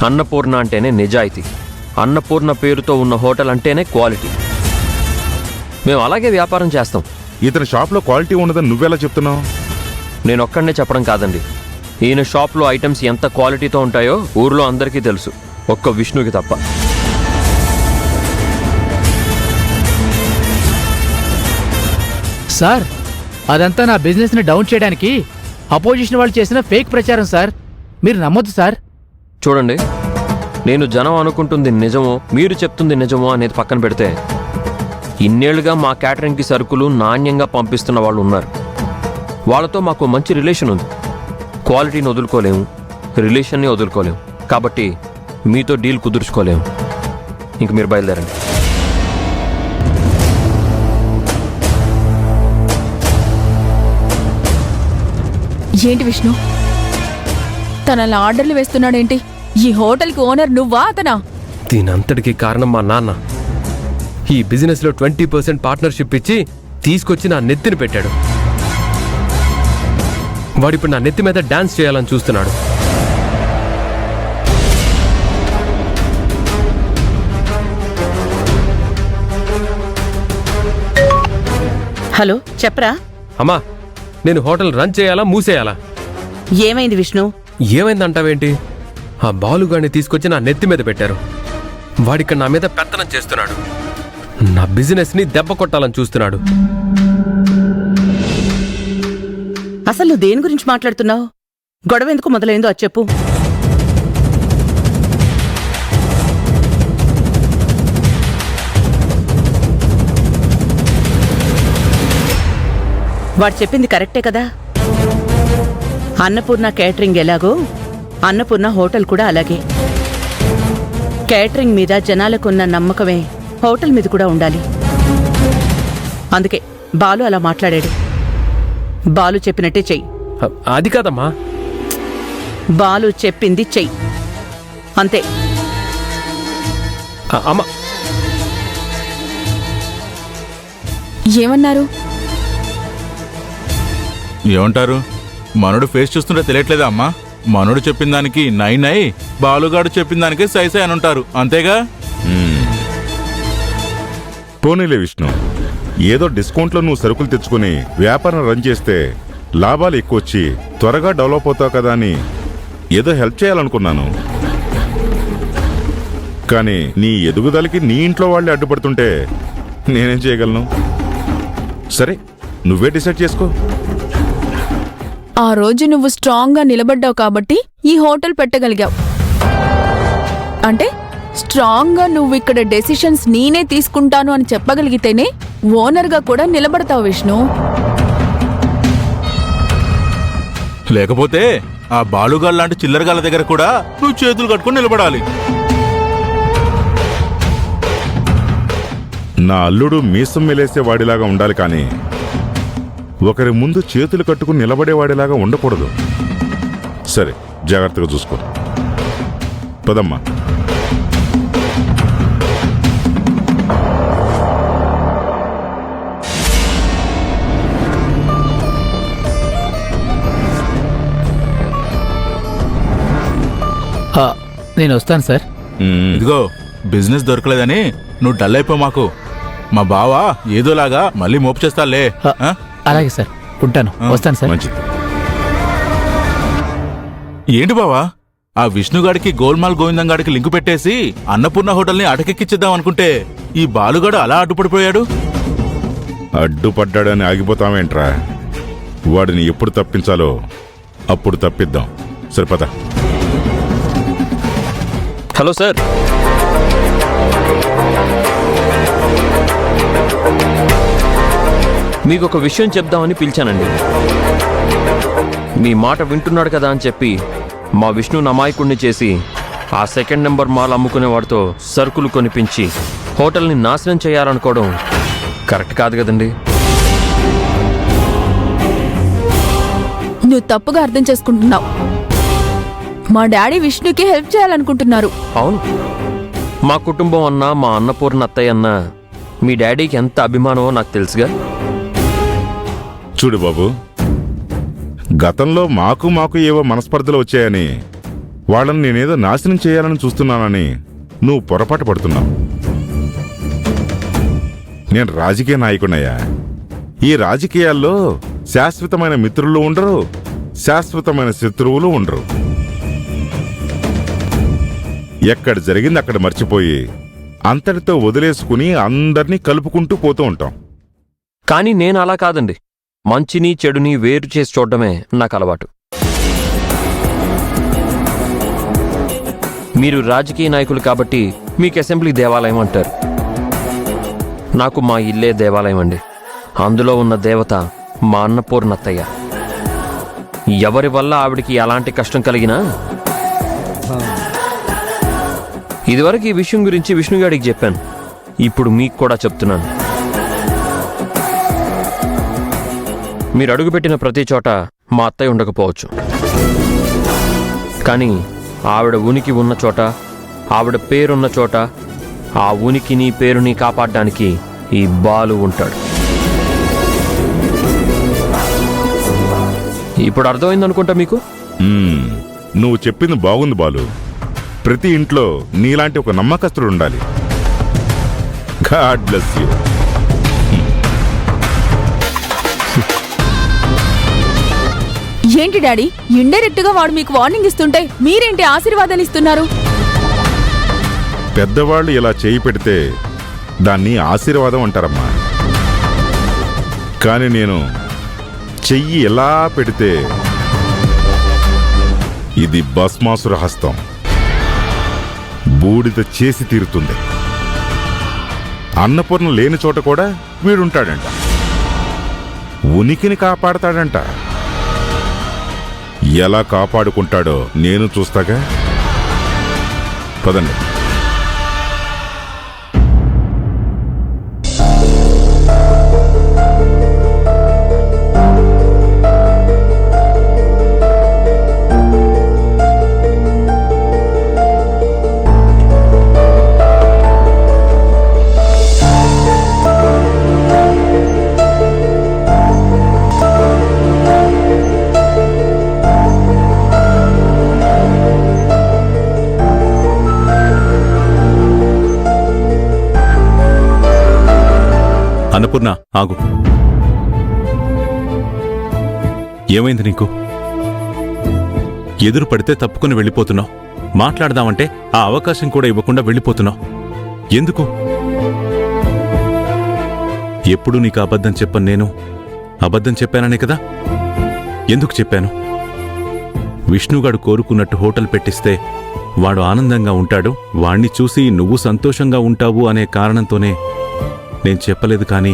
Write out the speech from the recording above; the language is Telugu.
అన్నపూర్ణ అంటేనే నిజాయితీ, అన్నపూర్ణ పేరుతో ఉన్న హోటల్ అంటేనే క్వాలిటీ. మేము అలాగే వ్యాపారం చేస్తాం. ఇతని షాప్లో క్వాలిటీ ఉండదని నువ్వెలా చెప్తున్నావు? నేను ఒక్కడనే చెప్పడం కాదండి, ఈయన షాప్లో ఐటమ్స్ ఎంత క్వాలిటీతో ఉంటాయో ఊర్లో అందరికీ తెలుసు, ఒక్క విష్ణుకి తప్ప. సార్, అదంతా నా బిజినెస్ని డౌన్ చేయడానికి అపోజిషన్ వాళ్ళు చేసిన ఫేక్ ప్రచారం సార్. మీరు నమ్మొద్దు సార్. చూడండి, నేను జనం అనుకుంటుంది నిజమో మీరు చెప్తుంది నిజమో అనేది పక్కన పెడితే, ఇన్నేళ్లుగా మా క్యాటరింగ్కి సరుకులు నాణ్యంగా పంపిస్తున్న వాళ్ళు ఉన్నారు. వాళ్ళతో మాకు మంచి రిలేషన్ ఉంది. క్వాలిటీని వదులుకోలేము, రిలేషన్ని వదులుకోలేము. కాబట్టి మీతో డీల్ కుదుర్చుకోలేము. ఇంక మీరు బయలుదేరండి. ఏంటి విష్ణు, తన అలా ఆర్డర్లు వేస్తున్నాడేంటి? ఈ హోటల్కి ఓనర్ నువ్వా అతనా? దీనంతటికి కారణం మా నాన్న. ఈ బిజినెస్లో 20% పార్ట్నర్షిప్ ఇచ్చి తీసుకొచ్చి నా నెత్తిని పెట్టాడు. వాడిప్పుడు నా నెత్తి మీద డాన్స్ చేయాలని చూస్తున్నాడు. హలో, చెప్పరా. అమ్మా, నేను హోటల్ రన్ చేయాలా మూసేయాలా? ఏమైంది విష్ణు? ఏమైందంటావేంటి? ఆ బాలుగాడిని తీసుకొచ్చి నా నెత్తి మీద పెట్టారు. వాడిక్కడ నా మీద పెత్తనం చేస్తున్నాడు. నా బిజినెస్ని దెబ్బ కొట్టాలని చూస్తున్నాడు. అసలు నువ్వు దేని గురించి మాట్లాడుతున్నావు? గొడవ ఎందుకు మొదలైందో అది చెప్పు. వాడు చెప్పింది కరెక్టే కదా. అన్నపూర్ణ కేటరింగ్ ఎలాగో అన్నపూర్ణ హోటల్ కూడా అలాగే. కేటరింగ్ మీద జనాలకున్న నమ్మకమే హోటల్ మీద కూడా ఉండాలి. అందుకే బాలు అలా మాట్లాడాడు. బాలు చెప్పినట్టే చెయ్యి. అది కాదమ్మా. బాలు చెప్పింది చెయ్యి, అంతే. అమ్మా, ఏమన్నారు? ఏమంటారు? మనోడు ఫేస్ చూస్తుంటే తెలియట్లేదా అమ్మా? మనోడు చెప్పిన దానికి నై నై, బాలుగాడు చెప్పిన దానికి సై సై అని ఉంటారు, అంతేగా? పోనీలే విష్ణు, ఏదో డిస్కౌంట్లో నువ్వు సరుకులు తెచ్చుకుని వ్యాపారం రన్ చేస్తే లాభాలు ఎక్కువ వచ్చి త్వరగా డెవలప్ అవుతావు కదా అని ఏదో హెల్ప్ చేయాలనుకున్నాను. కానీ నీ ఎదుగుదలకి నీ ఇంట్లో వాళ్ళే అడ్డుపడుతుంటే నేనేం చేయగలను? సరే, నువ్వే డిసైడ్ చేసుకో. ఆ రోజు నువ్వు స్ట్రాంగ్గా నిలబడ్డావు కాబట్టి ఈ హోటల్ పెట్టగలిగావు. అంటే స్ట్రాంగ్గా నువ్వు ఇక్కడ డెసిషన్స్ నేనే తీసుకుంటాను అని చెప్పగలిగితేనే ఓనర్గా కూడా నిలబడతావు విష్ణు. లేకపోతే ఆ బాలుగాళ్ళ లాంటి చిల్లరగాళ్ళ దగ్గర కూడా నువ్వు చేతులు కట్టుకుని నిలబడాలి. నా అల్లుడు మీసం మెలేసే వాడిలాగా ఉండాలి, కానీ ఒకరి ముందు చేతులు కట్టుకుని నిలబడేవాడిలాగా ఉండకూడదు. సరే, జాగ్రత్తగా చూసుకో. పదమ్మా. నేను వస్తాను సార్. ఇదిగో, బిజినెస్ దొరకలేదని నువ్వు డల్ అయిపో మాకు. మా బావా ఏదోలాగా మళ్ళీ మోపు చేస్తాలే. అలాగే సార్, ఉంటాను. వస్తాను సార్. మంచిది. ఏంటి బావా, ఆ విష్ణుగాడికి గోల్మాల్ గోవిందంగాడికి లింకు పెట్టేసి అన్నపూర్ణ హోటల్ని అటకెక్కిచ్చిద్దాం అనుకుంటే ఈ బాలుగాడు అలా అడ్డుపడిపోయాడు. అడ్డుపడ్డాడని ఆగిపోతామేంట్రా? వాడిని ఎప్పుడు తప్పించాలో అప్పుడు తప్పిద్దాం. సరిపద. హలో సార్, మీకు ఒక విషయం చెప్దామని పిలిచానండి. మీ మాట వింటున్నాడు కదా అని చెప్పి మా విష్ణు అమాయకుణ్ణి చేసి ఆ సెకండ్ నెంబర్ మాల్ అమ్ముకునేవాడితో సరుకులు కొనిపించి హోటల్ని నాశనం చేయాలనుకోవడం కరెక్ట్ కాదు కదండి. నువ్వు తప్పుగా అర్థం చేసుకుంటున్నావు. మా డాడీ విష్ణుకి హెల్ప్ చేయాలనుకుంటున్నారు. అవును, మా కుటుంబం అన్నా మా అన్నపూర్ణ అత్తయ్య అన్నా మీ డాడీకి ఎంత అభిమానమో నాకు తెలుసుగా. చూడు బాబు, గతంలో మాకు ఏవో మనస్పర్ధలు వచ్చాయని వాళ్ళని నేనేదో నాశనం చేయాలని చూస్తున్నానని నువ్వు పొరపాటు పడుతున్నావు. నేను రాజకీయ నాయకునయ్యా. ఈ రాజకీయాల్లో శాశ్వతమైన మిత్రులు ఉండరు, శాశ్వతమైన శత్రువులు ఉండరు. ఎక్కడ జరిగింది అక్కడ మర్చిపోయి అంతటితో వదిలేసుకుని అందర్నీ కలుపుకుంటూ పోతూ ఉంటాం. కానీ నేను అలా కాదండి. మంచిని చెడుని వేరు చేసి చూడడమే నాకు అలవాటు. మీరు రాజకీయ నాయకులు కాబట్టి మీకు అసెంబ్లీ దేవాలయం అంటారు. నాకు మా ఇల్లే దేవాలయం అండి. అందులో ఉన్న దేవత మా అన్నపూర్ణత్తయ్య. ఎవరి వల్ల ఆవిడికి ఎలాంటి కష్టం కలిగినా ఇదివరకు ఈ విషయం గురించి విష్ణుగాడికి చెప్పాను. ఇప్పుడు మీకు కూడా చెప్తున్నాను. మీరు అడుగుపెట్టిన ప్రతి చోట మా అత్తయ్య ఉండకపోవచ్చు, కానీ ఆవిడ ఉనికి ఉన్న చోట, ఆవిడ పేరున్న చోట ఆ ఉనికిని పేరుని కాపాడడానికి ఈ బాలు ఉంటాడు. ఇప్పుడు అర్థమైందనుకుంటా మీకు. నువ్వు చెప్పింది బాగుంది బాలు. ప్రతి ఇంట్లో నీలాంటి ఒక నమ్మకస్తుడు ఉండాలి. God bless you. ఏంటి డాడీ, ఇండైరెక్ట్ గా వాడు మీకు వార్నింగ్ ఇస్తుంటే మీరేంటి ఆశీర్వాదాలు ఇస్తున్నారు? పెద్దవాళ్ళు ఇలా చేయి పెడితే దాన్ని ఆశీర్వాదం అంటారమ్మా. కానీ నేను చెయ్యి ఎలా పెడితే ఇది భస్మాసుర హస్తం, బూడిద చేసి తీరుతుంది. అన్నపూర్ణ లేని చోట కూడా వీడుంటాడంట, ఉనికిని కాపాడతాడంట. ఎలా కాపాడుకుంటాడో నేను చూస్తాగా. పదండి. అన్నపూర్ణ, ఆగు. ఏమైంది నీకు? ఎదురు పడితే తప్పుకుని వెళ్ళిపోతున్నావు. మాట్లాడదామంటే ఆ అవకాశం కూడా ఇవ్వకుండా వెళ్ళిపోతున్నావు. ఎందుకు? ఎప్పుడు నీకు అబద్ధం చెప్పను నేను. అబద్ధం చెప్పాననే కదా. ఎందుకు చెప్పాను? విష్ణుగాడు కోరుకున్నట్టు హోటల్ పెట్టిస్తే వాడు ఆనందంగా ఉంటాడు, వాణ్ణి చూసి నువ్వు సంతోషంగా ఉంటావు అనే కారణంతోనే నేను చెప్పలేదు. కానీ